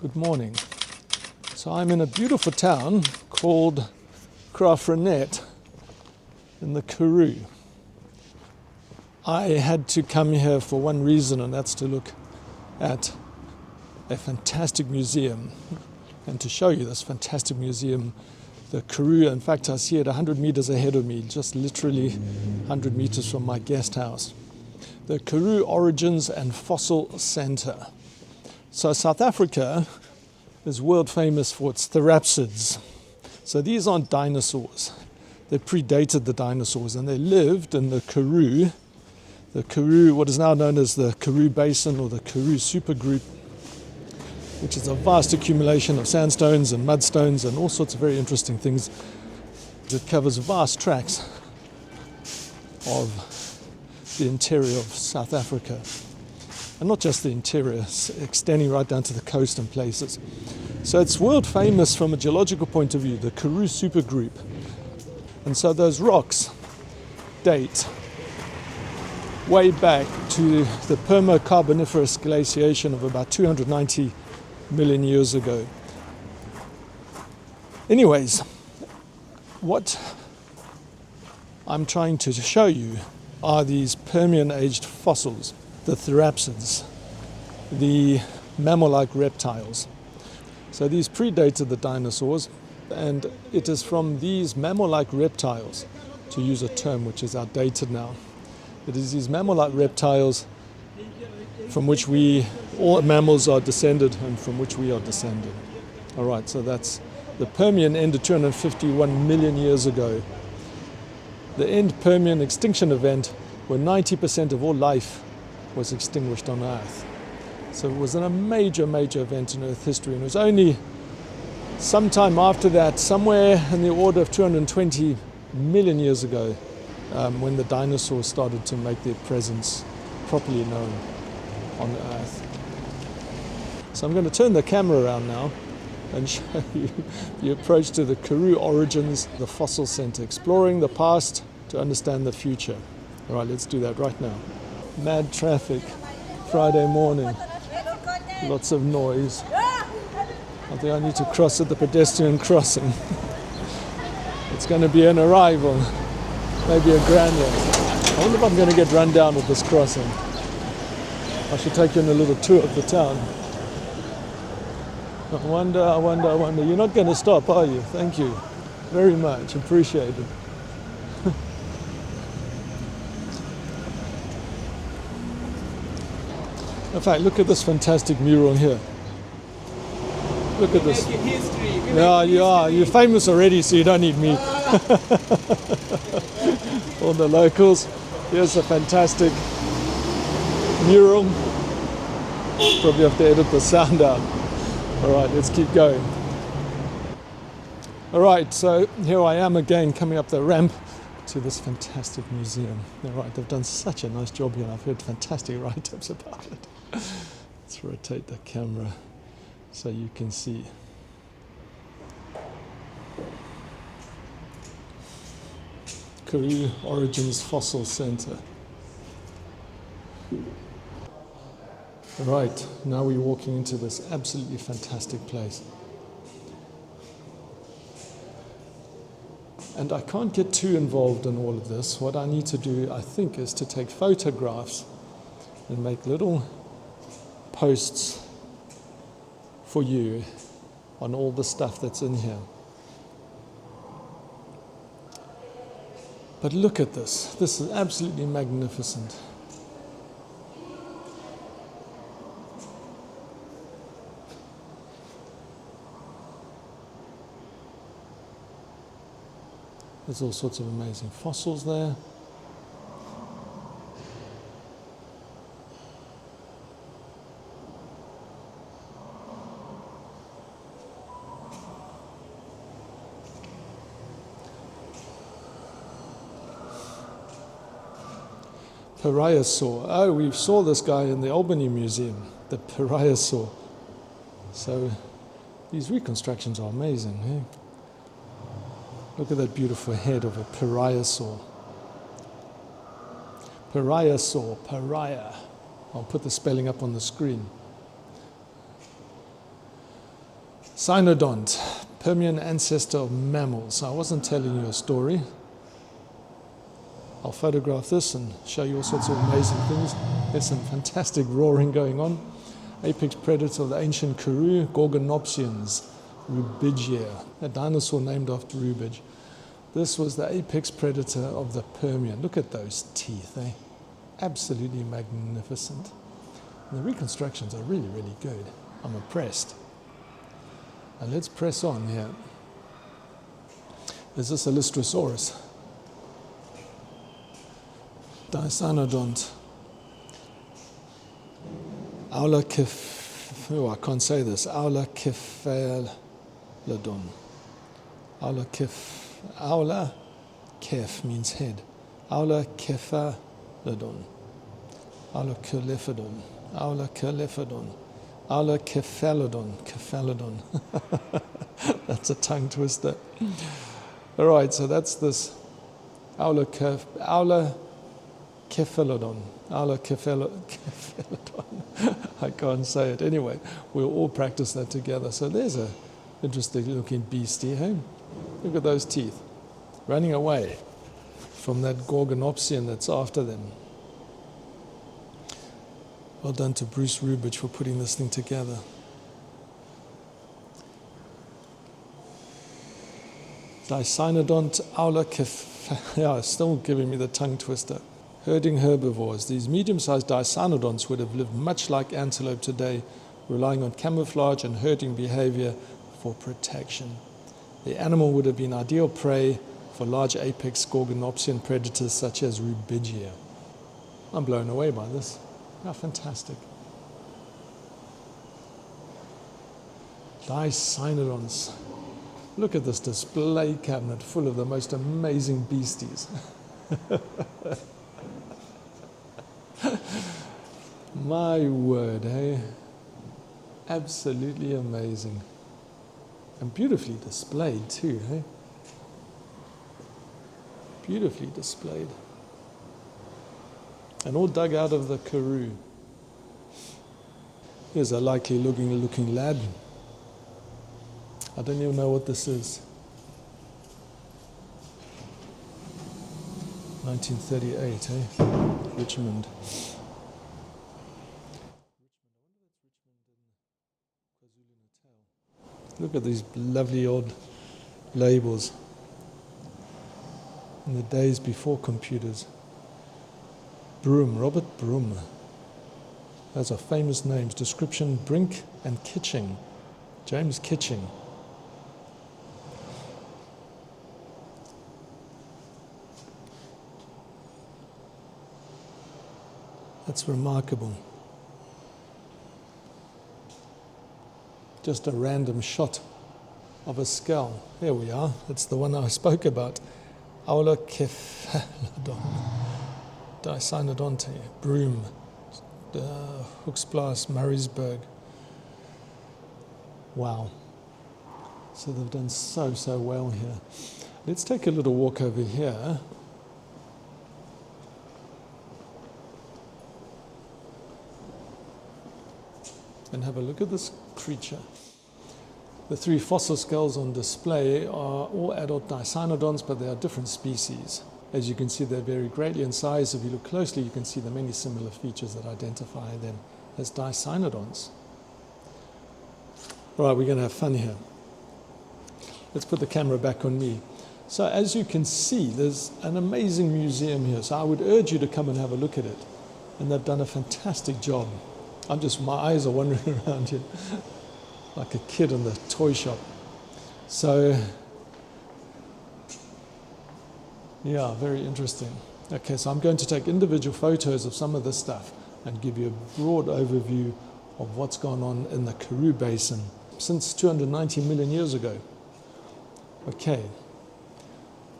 Good morning. So I'm in a beautiful town called Karoo in the Karoo. I had to come here for one reason, and that's to look at a fantastic museum and to show you this fantastic museum, the Karoo. In fact, I see it 100 meters ahead of me, just literally 100 meters from my guest house. The Karoo Origins and Fossil Center. So South Africa is world famous for its Therapsids. So these aren't dinosaurs. They predated the dinosaurs and they lived in the Karoo, what is now known as the Karoo Basin or the Karoo Supergroup, which is a vast accumulation of sandstones and mudstones and all sorts of very interesting things. It covers vast tracts of the interior of South Africa. And not just the interior, extending right down to the coast and places. So it's world famous from a geological point of view, the Karoo Supergroup. And so those rocks date way back to the Permo-Carboniferous glaciation of about 290 million years ago. Anyways, what I'm trying to show you are these Permian-aged fossils, the Therapsids, the mammal-like reptiles. So these predated the dinosaurs, and it is from these mammal-like reptiles, to use a term which is outdated now, it is these mammal-like reptiles from which all mammals are descended and from which we are descended. All right, so that's the Permian ended 251 million years ago. The end Permian extinction event where 90% of all life was extinguished on Earth. So it was a major event in Earth history, and it was only sometime after that, somewhere in the order of 220 million years ago, when the dinosaurs started to make their presence properly known on Earth. So I'm going to turn the camera around now and show you the approach to the Karoo Origins, the Fossil Center, exploring the past to understand the future. All right, let's do that right now. Mad traffic, Friday morning, lots of noise. I think I need to cross at the pedestrian crossing. It's going to be an arrival, maybe a grandeur. I wonder if I'm going to get run down at this crossing. I should take you on a little tour of the town. I wonder. You're not going to stop, are you? Thank you very much. Appreciate it. In fact, look at this fantastic mural here. Look at this. Yeah, you are. You're famous already, so you don't need me. All the locals. Here's a fantastic mural. Probably have to edit the sound out. All right, let's keep going. All right, so here I am again, coming up the ramp to this fantastic museum. All right, they've done such a nice job here. I've heard fantastic write-ups about it. Let's rotate the camera so you can see. Karoo Origins Fossil Center. Right, now we're walking into this absolutely fantastic place. And I can't get too involved in all of this. What I need to do, I think, is to take photographs and make little posts for you on all the stuff that's in here. But look at this. This is absolutely magnificent. There's all sorts of amazing fossils there. Pariasaur. Oh, we saw this guy in the Albany Museum, the Pariasaur. So these reconstructions are amazing. Eh? Look at that beautiful head of a Pariasaur. Pariah. I'll put the spelling up on the screen. Cynodont, Permian ancestor of mammals. I wasn't telling you a story. I'll photograph this and show you all sorts of amazing things. There's some fantastic roaring going on. Apex predator of the ancient Karoo, Gorgonopsians, Rubigia, a dinosaur named after Rubidge. This was the apex predator of the Permian. Look at those teeth, eh? Absolutely magnificent. And the reconstructions are really, really good. I'm impressed. And let's press on here. Is this a Lystrosaurus? Dicynodont. I can't say this. Aulaciphalodon. Aula kef means head. Aulaciphalodon. Aulaciphalodon. Aulaciphalodon. Aulaciphalodon. Cephalodon. That's a tongue twister. All right, so that's this. Aulaciphalodon. Aulaciphalodon. I can't say it. Anyway, we'll all practice that together. So there's a interesting looking beastie, hey? Look at those teeth. Running away from that Gorgonopsian that's after them. Well done to Bruce Rubidge for putting this thing together. Dicynodont aulaciphalodon. Still giving me the tongue twister. Herding herbivores. These medium-sized dicynodonts would have lived much like antelope today, relying on camouflage and herding behavior for protection. The animal would have been ideal prey for large apex Gorgonopsian predators such as Rubigia. I'm blown away by this. How fantastic. Dicynodonts. Look at this display cabinet full of the most amazing beasties. My word, eh? Absolutely amazing. And beautifully displayed too, eh? Beautifully displayed. And all dug out of the Karoo. Here's a likely looking lad. I don't even know what this is. 1938, eh? Richmond. Look at these lovely old labels. In the days before computers. Broom, Robert Broom. Those are famous names. Description, Brink and Kitching. James Kitching. That's remarkable. Just a random shot of a skull. There we are. That's the one I spoke about. Aulaciphalodon. Dicynodonte. Broom. Hooksplas, Murraysburg. Wow. So they've done so well here. Let's take a little walk over here. And have a look at this creature. The three fossil skulls on display are all adult dicynodonts, but they are different species. As you can see, they vary greatly in size. If you look closely, you can see the many similar features that identify them as dicynodonts. All right, we're going to have fun here. Let's put the camera back on me. So as you can see, there's an amazing museum here. So I would urge you to come and have a look at it. And they've done a fantastic job. My eyes are wandering around here like a kid in the toy shop. So, yeah, very interesting. Okay, so I'm going to take individual photos of some of this stuff and give you a broad overview of what's gone on in the Karoo Basin since 290 million years ago. Okay,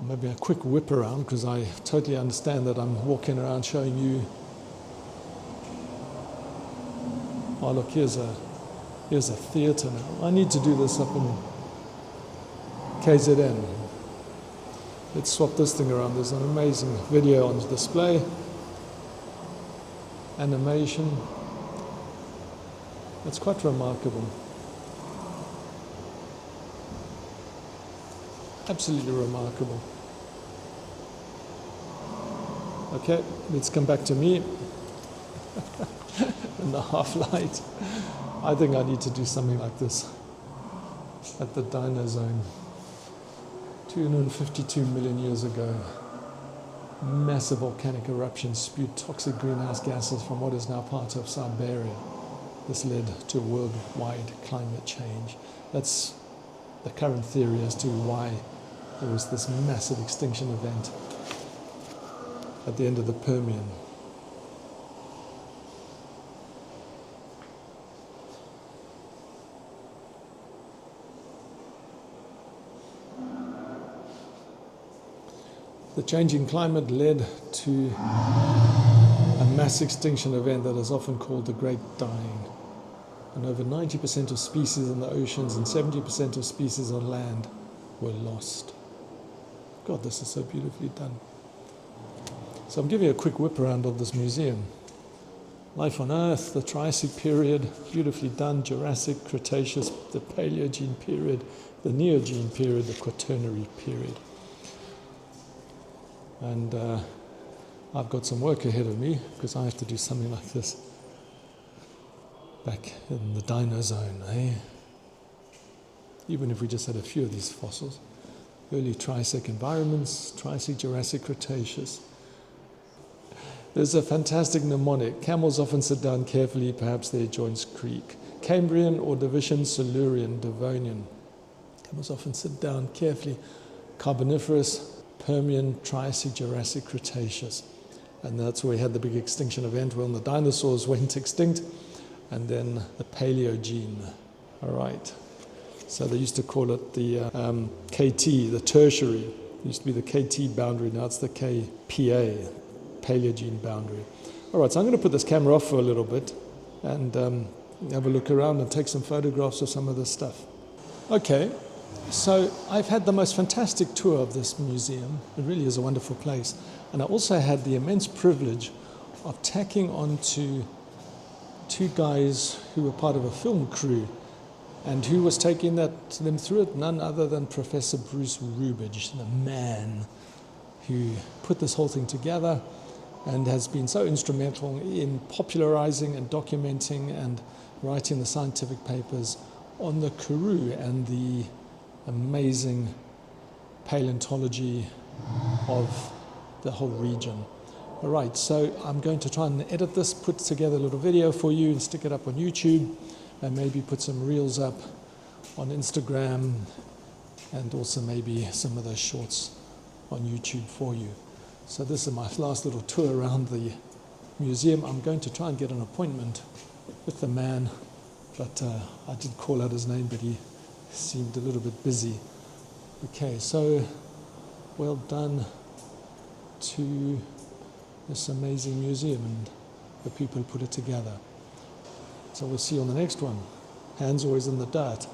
maybe a quick whip around because I totally understand that I'm walking around showing you. Oh look, here's a theatre now. I need to do this up in KZN. Let's swap this thing around. There's an amazing video on display. Animation. It's quite remarkable. Absolutely remarkable. Okay, let's come back to me in the half light. I think I need to do something like this at the Dino Zone. 252 million years ago, massive volcanic eruptions spewed toxic greenhouse gases from what is now part of Siberia. This led to worldwide climate change. That's the current theory as to why there was this massive extinction event at the end of the Permian. The changing climate led to a mass extinction event that is often called the Great Dying. And over 90% of species in the oceans and 70% of species on land were lost. God, this is so beautifully done. So I'm giving you a quick whip around of this museum. Life on Earth, the Triassic period, beautifully done, Jurassic, Cretaceous, the Paleogene period, the Neogene period, the Quaternary period. And I've got some work ahead of me because I have to do something like this back in the Dino Zone, eh? Even if we just had a few of these fossils. Early Triassic environments, Triassic, Jurassic, Cretaceous. There's a fantastic mnemonic. Camels often sit down carefully, perhaps their joints creak. Cambrian, Ordovician, Silurian, Devonian. Camels often sit down carefully. Carboniferous, Permian, Triassic, Jurassic, Cretaceous. And that's where we had the big extinction event when the dinosaurs went extinct, and then the Paleogene. All right. So they used to call it the KT, the tertiary. It used to be the KT boundary, now it's the KPA, Paleogene boundary. All right, so I'm going to put this camera off for a little bit and have a look around and take some photographs of some of this stuff. Okay. So I've had the most fantastic tour of this museum. It really is a wonderful place. And I also had the immense privilege of tacking on to two guys who were part of a film crew. And who was taking them through it? None other than Professor Bruce Rubidge, the man who put this whole thing together and has been so instrumental in popularizing and documenting and writing the scientific papers on the Karoo and the amazing paleontology of the whole region. All right, so I'm going to try and edit this, put together a little video for you and stick it up on YouTube, and maybe put some reels up on Instagram, and also maybe some of those shorts on YouTube for you. So this is my last little tour around the museum. I'm going to try and get an appointment with the man, but I did call out his name, but he seemed a little bit busy. Okay, so well done to this amazing museum and the people who put it together. So we'll see you on the next one. Hands always in the dirt.